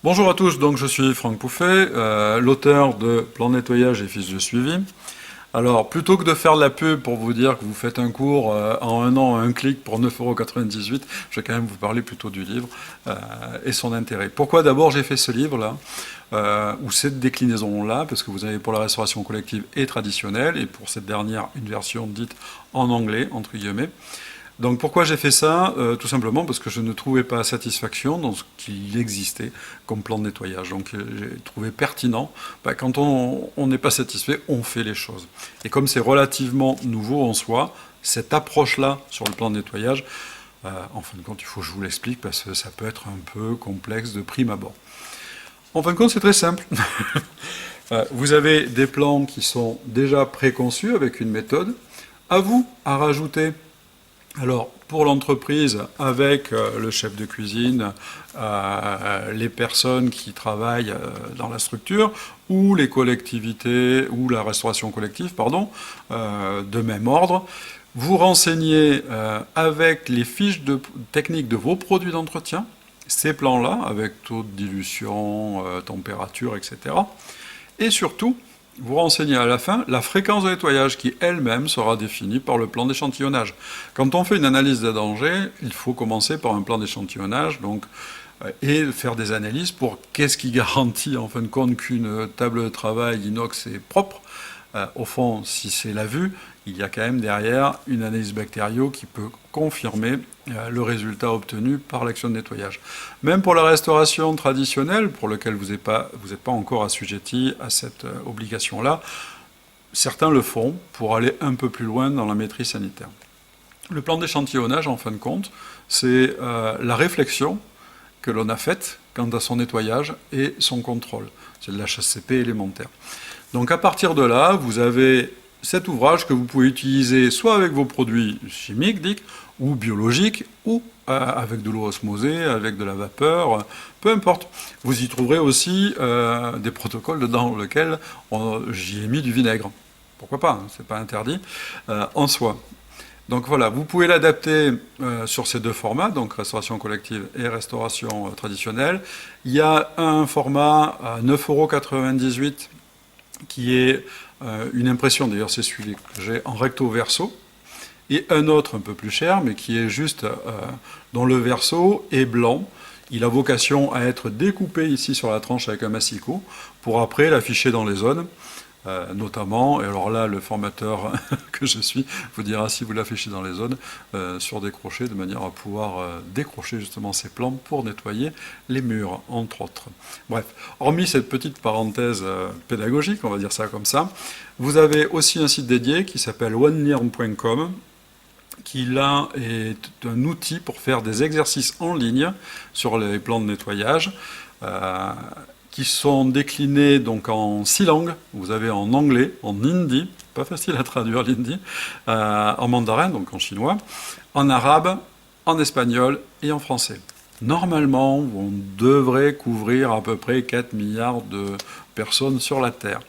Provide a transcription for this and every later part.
Bonjour à tous, donc je suis Franck Pouffet, l'auteur de Plan de nettoyage et fiches de suivi. Alors, plutôt que de faire de la pub pour vous dire que vous faites un cours en un an, un clic pour 9,98 €, je vais quand même vous parler plutôt du livre et son intérêt. Pourquoi d'abord j'ai fait ce livre-là, ou cette déclinaison-là, parce que vous avez pour la restauration collective et traditionnelle, et pour cette dernière, une version dite en anglais, entre guillemets. Donc pourquoi j'ai fait ça? Tout simplement parce que je ne trouvais pas satisfaction dans ce qui existait comme plan de nettoyage. Donc j'ai trouvé pertinent, quand on n'est pas satisfait, on fait les choses. Et comme c'est relativement nouveau en soi, cette approche-là sur le plan de nettoyage, en fin de compte, il faut que je vous l'explique parce que ça peut être un peu complexe de prime abord. En fin de compte, c'est très simple. Vous avez des plans qui sont déjà préconçus avec une méthode. À vous à rajouter. Alors, pour l'entreprise, avec le chef de cuisine, les personnes qui travaillent dans la structure, ou les collectivités, ou la restauration collective, pardon, de même ordre, vous renseignez avec les fiches techniques de vos produits d'entretien, ces plans-là, avec taux de dilution, température, etc. Et surtout, vous renseignez à la fin la fréquence de nettoyage qui elle-même sera définie par le plan d'échantillonnage. Quand on fait une analyse de danger, il faut commencer par un plan d'échantillonnage et faire des analyses pour qu'est-ce qui garantit en fin de compte qu'une table de travail inox est propre. Au fond, si c'est la vue, il y a quand même derrière une analyse bactérienne qui peut confirmer le résultat obtenu par l'action de nettoyage. Même pour la restauration traditionnelle, pour laquelle vous n'êtes pas encore assujetti à cette obligation-là, certains le font pour aller un peu plus loin dans la maîtrise sanitaire. Le plan d'échantillonnage, en fin de compte, c'est la réflexion que l'on a faite quant à son nettoyage et son contrôle. C'est de l'HACCP élémentaire. Donc à partir de là, vous avez cet ouvrage que vous pouvez utiliser soit avec vos produits chimiques, ou biologiques, ou avec de l'eau osmosée, avec de la vapeur, peu importe. Vous y trouverez aussi des protocoles dans lesquels j'y ai mis du vinaigre. Pourquoi pas, hein, c'est pas interdit en soi. Donc voilà, vous pouvez l'adapter sur ces deux formats, donc restauration collective et restauration traditionnelle. Il y a un format à 9,98 € qui est une impression, d'ailleurs c'est celui que j'ai en recto verso, et un autre un peu plus cher, mais qui est juste dont le verso est blanc. Il a vocation à être découpé ici sur la tranche avec un massicot, pour après l'afficher dans les zones, notamment, et alors là le formateur que je suis vous dira si vous l'affichez dans les zones, sur des crochets, de manière à pouvoir décrocher justement ces plans pour nettoyer les murs, entre autres. Bref, hormis cette petite parenthèse pédagogique, on va dire ça comme ça, vous avez aussi un site dédié qui s'appelle onelearn.com, qui là est un outil pour faire des exercices en ligne sur les plans de nettoyage, qui sont déclinés donc en 6 langues. Vous avez en anglais, en hindi, pas facile à traduire l'hindi, en mandarin, donc en chinois, en arabe, en espagnol et en français. Normalement, on devrait couvrir à peu près 4 milliards de personnes sur la Terre.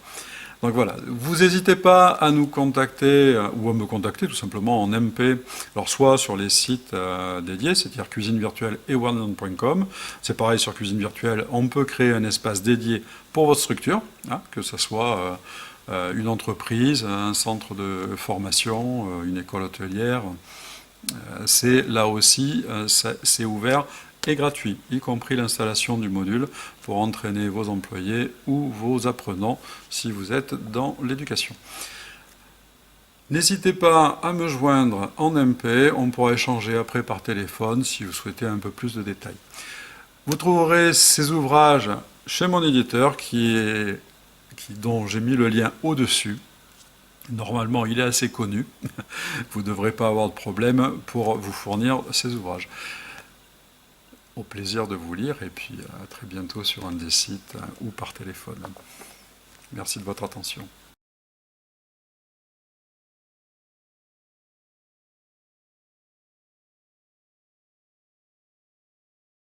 Donc voilà, vous n'hésitez pas à nous contacter ou à me contacter tout simplement en MP, alors soit sur les sites dédiés, c'est-à-dire Cuisine Virtuelle et onelearn.com. C'est pareil sur Cuisine Virtuelle, on peut créer un espace dédié pour votre structure, hein, que ce soit une entreprise, un centre de formation, une école hôtelière. C'est là aussi, c'est ouvert et gratuit, y compris l'installation du module pour entraîner vos employés ou vos apprenants si vous êtes dans l'éducation. N'hésitez pas à me joindre en MP, on pourra échanger après par téléphone si vous souhaitez un peu plus de détails. Vous trouverez ces ouvrages chez mon éditeur dont j'ai mis le lien au-dessus. Normalement, il est assez connu. Vous ne devrez pas avoir de problème pour vous fournir ces ouvrages. Au plaisir de vous lire et puis à très bientôt sur un des sites ou par téléphone. Merci de votre attention.